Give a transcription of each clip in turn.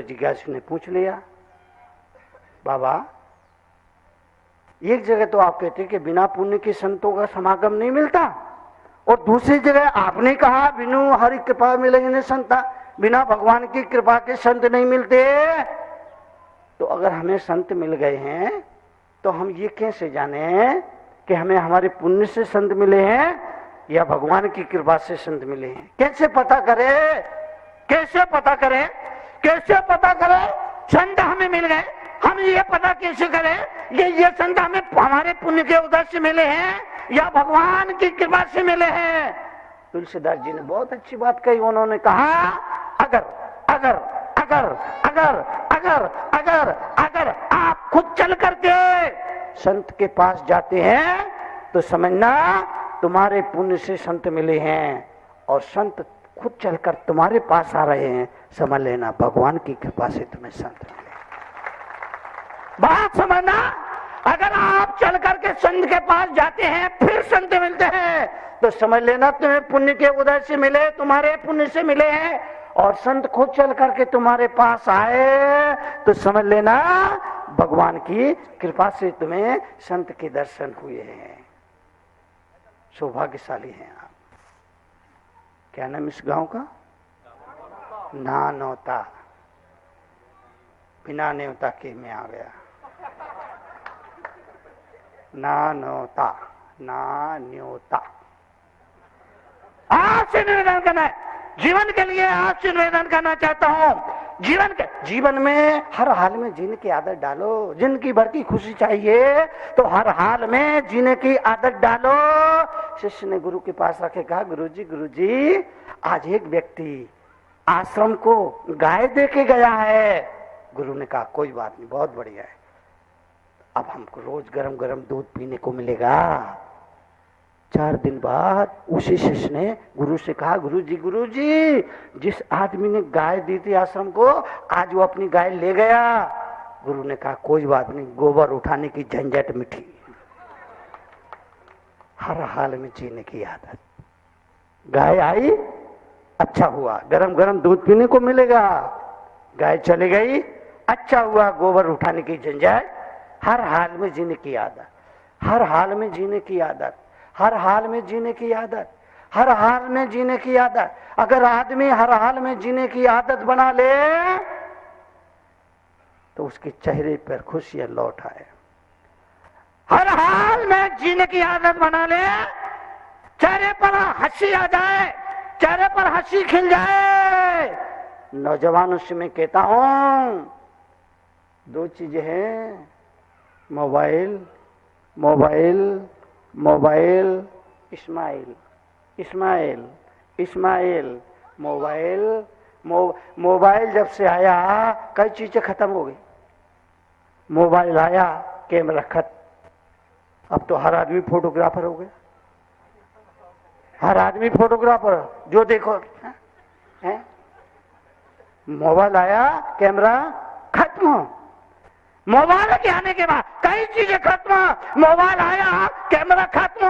तो जिज्ञासु ने पूछ लिया, बाबा एक जगह तो आप कहते कि बिना पुण्य के संतों का समागम नहीं मिलता, और दूसरी जगह आपने कहा बिनु हरि कृपा मिलेंगे संता, बिना भगवान की कृपा के संत नहीं मिलते। तो अगर हमें संत मिल गए हैं तो हम ये कैसे जाने कि हमें हमारे पुण्य से संत मिले हैं या भगवान की कृपा से संत मिले हैं? कैसे पता करें? कैसे पता करें? कैसे पता करें संत हमें मिल गए? हम ये पता कैसे करें ये संत हमें हमारे पुण्य के उदय से मिले हैं या भगवान की कृपा से मिले हैं? तुलसीदास जी ने बहुत अच्छी बात कही। उन्होंने कहा अगर अगर अगर अगर अगर अगर अगर आप खुद चल करके संत के पास जाते हैं तो समझना तुम्हारे पुण्य से संत मिले हैं, और संत खुद चलकर तुम्हारे पास आ रहे हैं, समझ लेना भगवान की कृपा से तुम्हें संत मिले। बात समझना, अगर आप चल करके संत के पास जाते हैं फिर संत मिलते हैं तो समझ लेना तुम्हें पुण्य के उदय से मिले, तुम्हारे पुण्य से मिले हैं, और संत खुद चल करके तुम्हारे पास आए तो समझ लेना भगवान की कृपा से तुम्हें संत के दर्शन हुए हैं। सौभाग्यशाली हैं आप। क्या नाम इस गांव का? नानौता। बिना न्योता के मैं आ गया। नानौता, नान्योता। आपसे निवेदन करना है, जीवन के लिए आपसे निवेदन करना चाहता हूं, जीवन में हर हाल में जीने की आदत डालो। जिंदगी भर की खुशी चाहिए तो हर हाल में जीने की आदत डालो। शिष्य ने गुरु के पास आके कहा, गुरुजी आज एक व्यक्ति आश्रम को गाय दे के गया है। गुरु ने कहा कोई बात नहीं, बहुत बढ़िया है, अब हमको रोज गरम गरम दूध पीने को मिलेगा। 4 दिन बाद उसी शिष्य ने गुरु से कहा, गुरुजी जिस आदमी ने गाय दी थी आश्रम को, आज वो अपनी गाय ले गया। गुरु ने कहा कोई बात नहीं, गोबर उठाने की झंझट मिठी। हर हाल में जीने की आदत। गाय आई, अच्छा हुआ, गरम गरम दूध पीने को मिलेगा। गाय चली गई, अच्छा हुआ, गोबर उठाने की झंझट। हर हाल में जीने की आदत, हर हाल में जीने की आदत, हर हाल में जीने की आदत, हर हाल में जीने की आदत। अगर आदमी हर हाल में जीने की आदत बना ले तो उसके चेहरे पर खुशियां लौट आए। हर हाल में जीने की आदत बना ले, चेहरे पर हंसी आ जाए, चेहरे पर हंसी खिल जाए। नौजवानों से मैं कहता हूं 2 चीजें हैं, mobile mobile mobile, smile smile smile, mobile mobile जब से आया कई चीजें खत्म हो गई। मोबाइल आया, कैमरा खत्म, अब तो हर आदमी फोटोग्राफर हो गया। हर आदमी फोटोग्राफर, जो देखो है। मोबाइल आया, कैमरा खत्म। मोबाइल के आने के बाद कई चीजें खत्म। मोबाइल आया, कैमरा खत्म।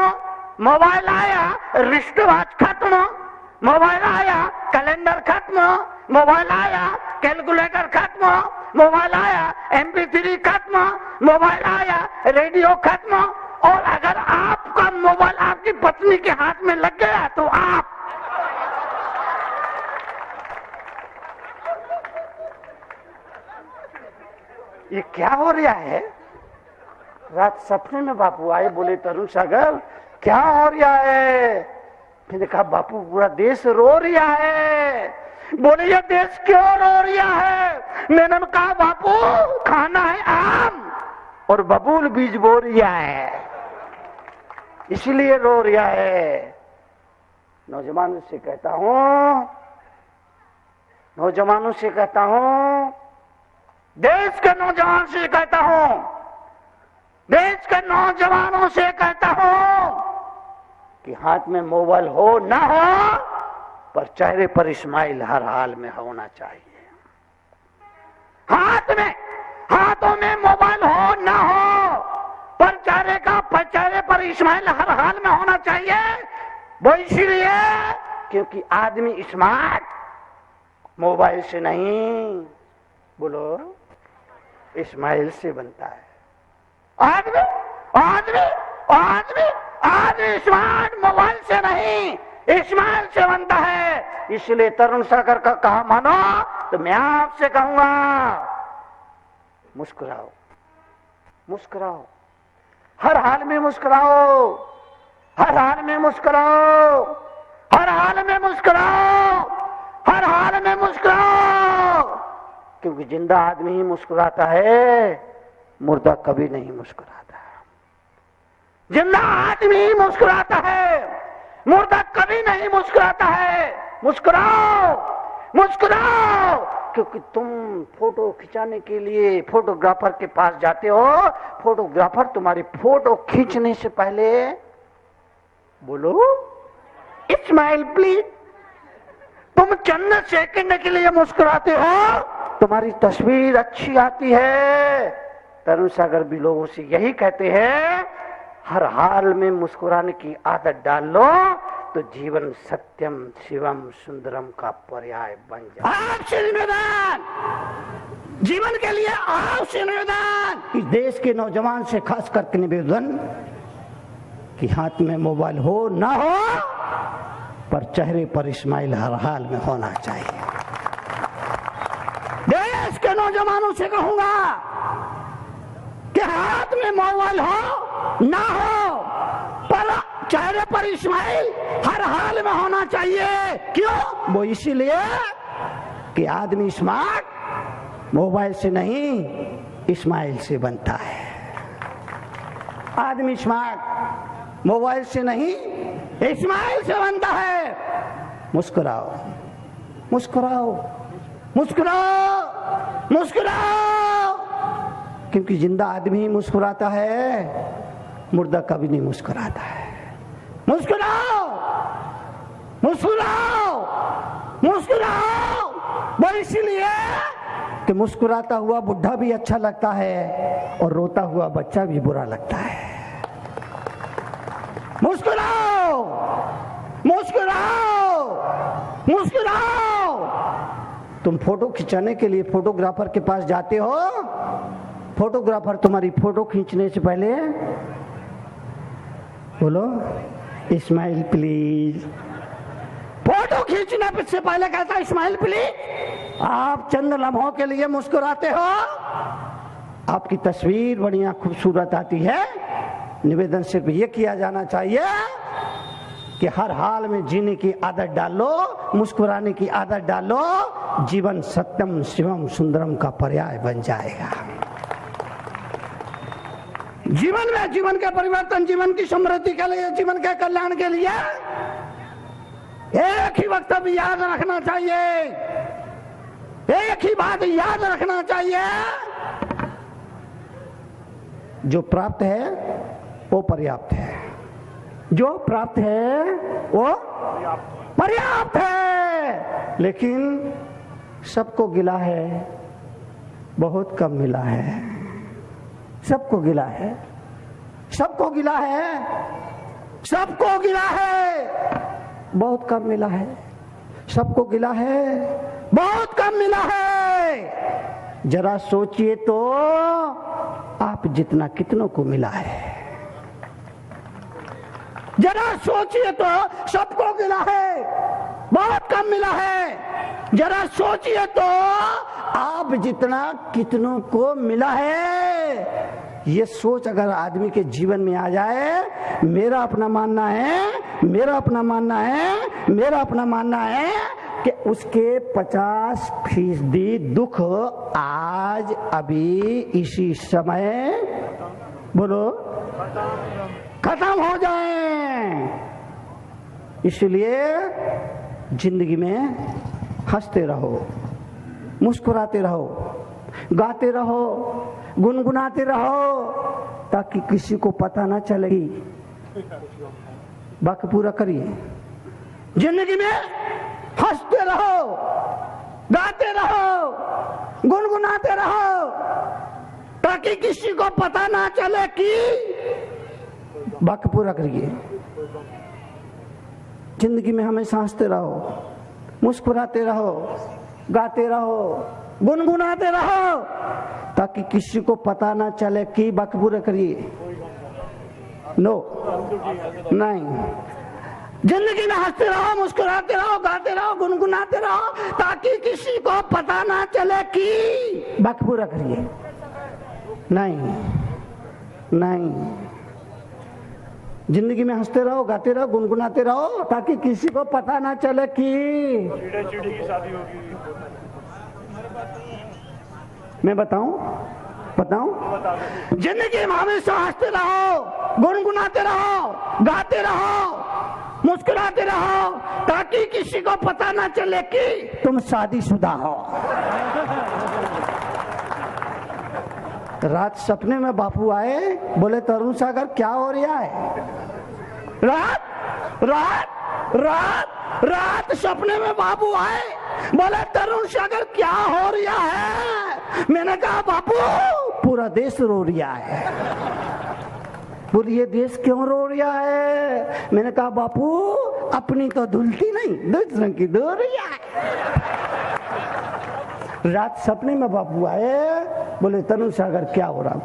मोबाइल आया, रिस्ट वॉच खत्म। मोबाइल आया, कैलेंडर खत्म। मोबाइल आया, कैलकुलेटर खत्म। मोबाइल आया, MP3 खत्म। मोबाइल आया, रेडियो खत्म। और अगर आपका मोबाइल आपकी पत्नी के हाथ में लग गया तो आप ये क्या हो रहा है? रात सपने में बापू आए, बोले तरुण सागर क्या हो रहा है? मैंने कहा बापू पूरा देश रो रहा है। बोले ये देश क्यों रो रहा है? मैंने कहा बापू खाना है आम और बबूल बीज बो रहा है, इसलिए रो रहा है। नौजवानों से कहता हूं, नौजवानों से कहता हूं, देश के नौजवान से कहता हूं, देश के नौजवानों से कहता हूं कि हाथ में मोबाइल हो ना हो पर चेहरे पर इस्माइल हर हाल में होना चाहिए। हाथों में मोबाइल हो ना हो पर चेहरे पर इस्माइल हर हाल में होना चाहिए। वो इसलिए क्योंकि आदमी स्मार्ट मोबाइल से नहीं, बोलो, इस्माइल से बनता है। आदमी आदमी आदमी आदमी स्मार्ट मोबाइल से नहीं, इस्माइल से बनता है। इसलिए तरुण सागर का कहा मानो तो मैं आपसे कहूंगा, मुस्कुराओ, मुस्कुराओ, हर हाल में मुस्कुराओ, हर हाल में मुस्कुराओ, हर हाल में मुस्कुराओ, हर हाल में मुस्कुराओ। क्योंकि जिंदा आदमी ही मुस्कुराता है, मुर्दा कभी नहीं मुस्कुराता। जिंदा आदमी ही मुस्कुराता है, मुर्दा कभी नहीं मुस्कुराता है। मुस्कुराओ, मुस्कुराओ, क्योंकि तुम फोटो खिंचाने के लिए फोटोग्राफर के पास जाते हो। फोटोग्राफर तुम्हारी फोटो खींचने से पहले बोलो, स्माइल प्लीज। तुम चंद सेकंड के लिए मुस्कुराते हो, तुम्हारी तस्वीर अच्छी आती है। तरुण सागर भी लोगों से यही कहते हैं, हर हाल में मुस्कुराने की आदत डाल लो तो जीवन सत्यम शिवम सुंदरम का पर्याय बन जाए। आपसे निवेदन, जीवन के लिए आपसे निवेदन, इस देश के नौजवान से खास करके निवेदन कि हाथ में मोबाइल हो ना हो, पर चेहरे पर इस्माइल हर हाल में होना चाहिए। देश के नौजवानों से कहूंगा कि हाथ में मोबाइल हो ना हो, पर चेहरे पर इस्माइल हर हाल में होना चाहिए। क्यों? वो इसीलिए कि आदमी स्मार्ट मोबाइल से नहीं, इस्माइल से बनता है। आदमी स्मार्ट मोबाइल से नहीं, इस्माइल से बनता है। मुस्कुराओ, मुस्कुराओ, मुस्कुराओ, मुस्कुराओ, क्योंकि जिंदा आदमी मुस्कुराता है, मुर्दा कभी नहीं मुस्कुराता है। मुस्कुराओ, मुस्कुराओ, मुस्कुराओ। वो इसीलिए कि मुस्कुराता हुआ बुढ़ा भी अच्छा लगता है और रोता हुआ बच्चा भी बुरा लगता है। मुस्कुराओ, मुस्कुराओ, मुस्कुराओ। तुम फोटो खिंचाने के लिए फोटोग्राफर के पास जाते हो, फोटोग्राफर तुम्हारी फोटो खींचने से पहले बोलो, इस्माइल प्लीज। फोटो खींचने से पहले कहता है इस्माइल प्लीज। आप चंद लम्हों के लिए मुस्कुराते हो, आपकी तस्वीर बढ़िया खूबसूरत आती है। निवेदन सिर्फ ये किया जाना चाहिए कि हर हाल में जीने की आदत डालो, मुस्कुराने की आदत डालो, जीवन सत्यम शिवम सुंदरम का पर्याय बन जाएगा। जीवन में जीवन के परिवर्तन, जीवन की समृद्धि के लिए, जीवन के कल्याण के लिए एक ही वक्त भी याद रखना चाहिए, एक ही बात याद रखना चाहिए, जो प्राप्त है वो पर्याप्त है, जो प्राप्त है वो पर्याप्त है। लेकिन सबको गिला है, बहुत कम मिला है। सबको गिला है, सबको गिला है, सबको गिला है, बहुत कम मिला है। सबको गिला है, बहुत कम मिला है। जरा सोचिए तो, आप जितना कितनों को मिला है। जरा सोचिए तो, सबको गिला है, बहुत कम मिला है। जरा सोचिए तो, आप जितना कितनों को मिला है। ये सोच अगर आदमी के जीवन में आ जाए, मेरा अपना मानना है, मेरा अपना मानना है, मेरा अपना मानना है कि उसके 50% दुख आज अभी इसी समय बोलो खत्म हो जाए। इसलिए जिंदगी में हंसते रहो, मुस्कुराते रहो, गाते रहो, गुनगुनाते रहो, ताकि किसी को पता ना चलेगी। बाकी पूरा करिए। जिंदगी में हंसते रहो, गाते रहो, गुनगुनाते रहो, ताकि किसी को पता ना चले कि बाकी पूरा करिए। जिंदगी में हमेशा हंसते रहो, मुस्कुराते रहो, गाते रहो, गुनगुनाते रहो ताकि किसी को पता ना चले कि बकबूर करिए। नो नहीं, जिंदगी में हंसते रहो, मुस्कुराते रहो, गाते रहो, गुनगुनाते रहो ताकि किसी को पता ना चले कि बकबूर करिए। नहीं नहीं, जिंदगी में हंसते रहो, गाते रहो, गुनगुनाते रहो ताकि किसी को पता ना चले कि चिड़ी की शादी होगी। मैं बताऊं? जिंदगी में हमेशा हंसते रहो, गुनगुनाते रहो, गाते रहो, मुस्कुराते रहो ताकि किसी को पता ना चले कि तुम शादीशुदा हो। रात सपने में बापू आए, बोले तरुण सागर क्या हो रहा है? रात सपने में बापू आए, बोले तरुण सागर क्या हो रहा है? मैंने कहा बापू पूरा देश रो रहा है। बोले ये देश क्यों रो रहा है? मैंने कहा बापू अपनी तो धुलती नहीं, दूसरों की धो रहा है। रात सपने में बापू आए, बोले तरुण सागर क्या हो रहा?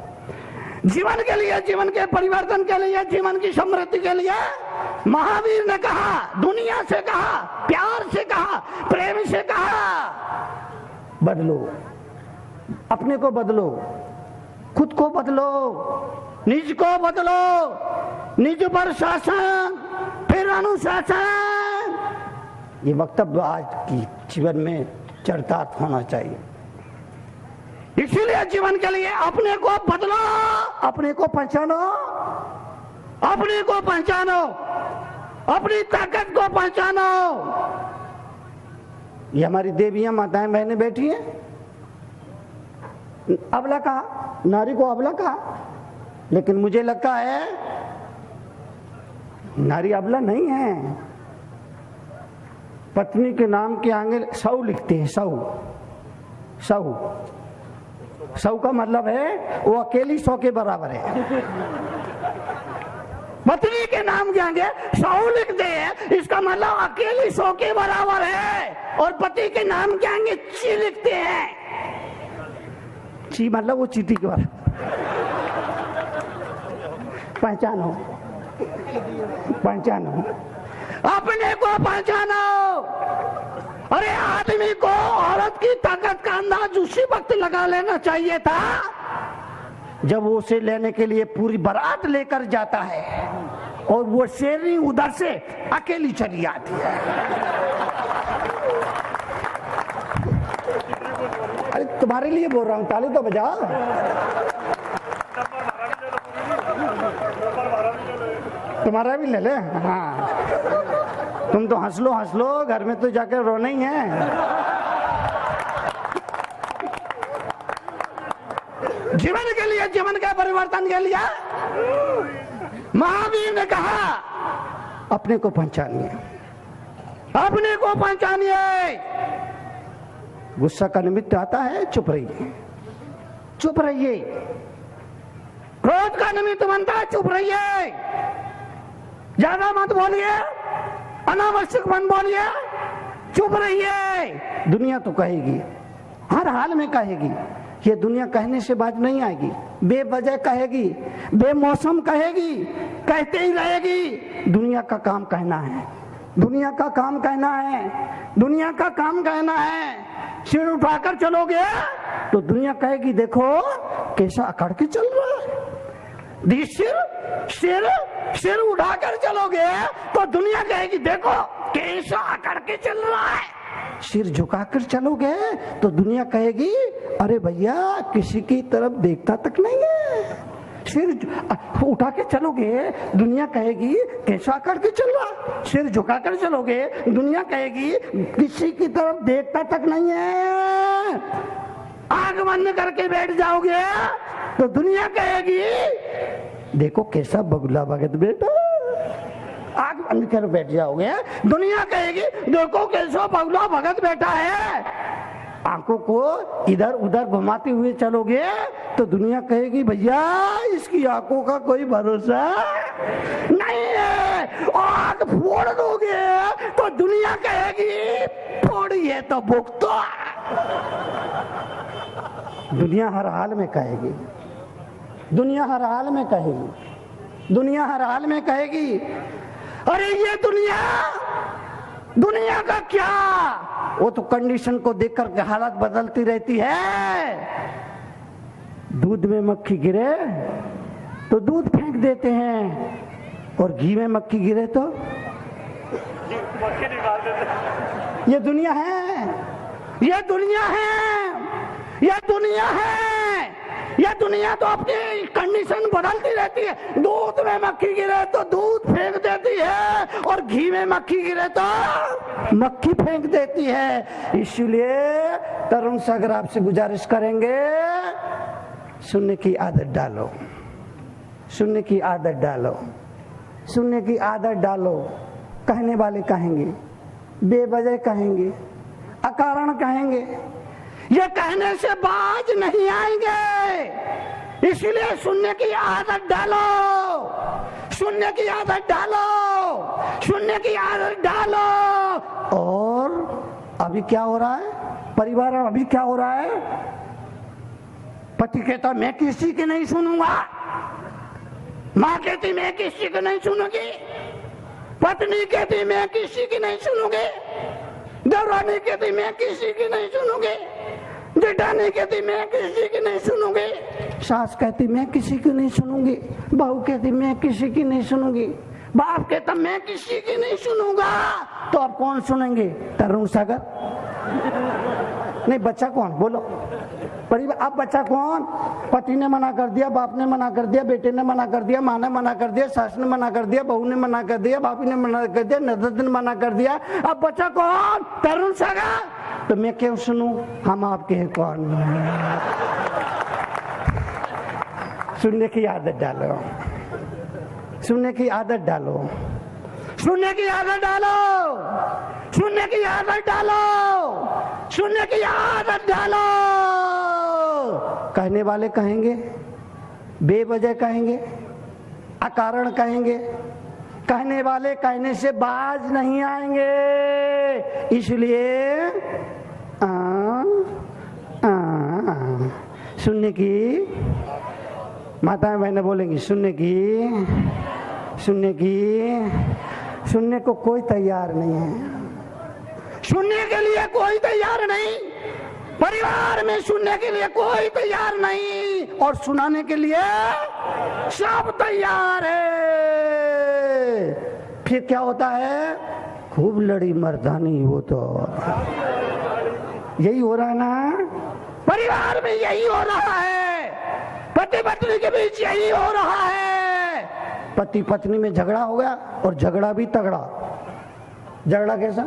जीवन के लिए, जीवन के परिवर्तन के लिए, जीवन की समृद्धि के लिए महावीर ने कहा, दुनिया से कहा, प्यार से कहा, प्रेम से कहा, बदलो, अपने को बदलो, खुद को बदलो, निज को बदलो, निज पर शासन फिर अनुशासन। ये वक्तव्य आज की जीवन में चरितार्थ होना चाहिए। इसीलिए जीवन के लिए अपने को बदलो, अपने को पहचानो, अपने को पहचानो, अपनी ताकत को पहचानो। ये हमारी देवियां माताएं बहनें बैठी हैं, अबला कहा, नारी को अबला कहा, लेकिन मुझे लगता है नारी अबला नहीं है। पत्नी के नाम के आगे सौ लिखते हैं, सौ का मतलब है वो अकेली 100 के बराबर है। पत्नी के नाम के आगे 100 लिखते हैं, इसका मतलब अकेली 100 के बराबर है। और पति के नाम के आगे ची लिखते हैं, ची मतलब वो चीटी के बराबर। पहचानो, अपने को पहचानो। अरे आदमी को औरत की ताकत का अंदाज उसी वक्त लगा लेना चाहिए था जब वो उसे लेने के लिए पूरी बारात लेकर जाता है और वो शेरनी उधर से अकेली चली आती है। अरे तुम्हारे लिए बोल रहा हूँ, ताली तो बजा। तुम्हारा भी ले ले। हाँ, तुम तो हंस लो, घर में तो जाकर रोना ही है। जीवन के लिए, जीवन के परिवर्तन के लिए महावीर ने कहा अपने को पहचानिए, अपने को पहचानिए। गुस्सा का निमित्त आता है, चुप रहिए, चुप रहिए। क्रोध का निमित्त बनता है, चुप रहिए, ज्यादा मत बोलिए, अनावश्यक मत बोलिए, चुप रहिए। दुनिया तो कहेगी, हर हाल में कहेगी। ये दुनिया कहने से बात नहीं आएगी, बेवजह कहेगी, बेमौसम कहेगी, कहते ही रहेगी। दुनिया का काम कहना है, दुनिया का काम कहना है, दुनिया का काम कहना है। सिर उठाकर चलोगे तो दुनिया कहेगी देखो कैसा अकड़ के चल रहा है। सिर उठाकर चलोगे तो दुनिया कहेगी देखो कैसा अकड़ के चल रहा है। सिर झुकाकर चलोगे तो दुनिया कहेगी अरे भैया किसी की तरफ देखता तक नहीं है। सिर उठा के चलोगे दुनिया कहेगी कैसा अकड़ के चल रहा। सिर झुकाकर चलोगे दुनिया कहेगी किसी की तरफ देखता तक नहीं है। आंख बंद करके बैठ जाओगे तो दुनिया कहेगी देखो कैसा बगुला भगत बेटा। आंख बंद कर बैठ जाओगे दुनिया कहेगी देखो कैसा बगुला भगत बैठा है। आंखों को इधर उधर घुमाते हुए चलोगे तो दुनिया कहेगी भैया इसकी आंखों का कोई भरोसा नहीं है। आंख फोड़ दोगे तो दुनिया कहेगी फोड़ी है तो भुगतो। दुनिया हर हाल में कहेगी, दुनिया हर हाल में कहेगी, दुनिया हर हाल में कहेगी, अरे ये दुनिया, दुनिया का क्या, वो तो कंडीशन को देख करके हालत बदलती रहती है। दूध में मक्खी गिरे तो दूध फेंक देते हैं, और घी में मक्खी गिरे तो ये दुनिया है, ये दुनिया है, ये दुनिया है, ये दुनिया तो अपनी कंडीशन बदलती रहती है। दूध में मक्खी गिरे तो दूध फेंक देती है, और घी में मक्खी गिरे तो मक्खी फेंक देती है। इसलिए तरुण सागर आपसे गुजारिश करेंगे, सुनने की आदत डालो, सुनने की आदत डालो, सुनने की आदत डालो। कहने वाले कहेंगे, बेवजह कहेंगे, अकारण कहेंगे, ये कहने से बाज नहीं आएंगे। इसलिए सुनने की आदत डालो, सुनने की आदत डालो, सुनने की आदत डालो। और अभी क्या हो रहा है परिवार में, अभी क्या हो रहा है, पति कहता मैं किसी की नहीं सुनूंगा, माँ कहती मैं किसी की नहीं सुनूंगी, पत्नी कहती मैं किसी की नहीं सुनूंगी, देवरानी कहती मैं किसी की नहीं सुनूंगी, जेठानी कहती मैं किसी की नहीं सुनूंगी, सास कहती मैं किसी की नहीं सुनूंगी, बहू कहती मैं किसी की नहीं सुनूंगी, बाप कहता मैं किसी की नहीं सुनूंगा। तो अब कौन सुनेंगे? तरुण सागर? नहीं, बच्चा कौन? बोलो परिवार। अब बच्चा कौन? पति ने मना कर दिया, बाप ने मना कर दिया, बेटे ने मना कर दिया, माँ ने मना कर दिया, सास ने मना कर दिया, बहू ने मना कर दिया, भाभी ने मना कर दिया, नजर ने मना कर दिया। अब बच्चा कौन? तरुण सागर। तो मैं क्यों सुनूं? हम आपके हैं कौन? सुनने की आदत डालो, सुनने की आदत डालो, सुनने की आदत डालो, सुनने की आदत डालो, सुनने की आदत डालो। कहने वाले कहेंगे, बेवजह कहेंगे, अकारण कहेंगे, कहने वाले कहने से बाज नहीं आएंगे। इसलिए सुनने की, माताएं बहनें बोलेंगी, सुनने की, सुनने की, सुनने को कोई तैयार नहीं है, सुनने के लिए कोई तैयार नहीं, परिवार में सुनने के लिए कोई तैयार नहीं, और सुनाने के लिए सब तैयार है। फिर क्या होता है? खूब लड़ी मर्दानी। वो तो यही हो रहा है ना, परिवार में यही हो रहा है, पति पत्नी के बीच यही हो रहा है। पति पत्नी में झगड़ा हो गया, और झगड़ा भी तगड़ा। झगड़ा कैसा?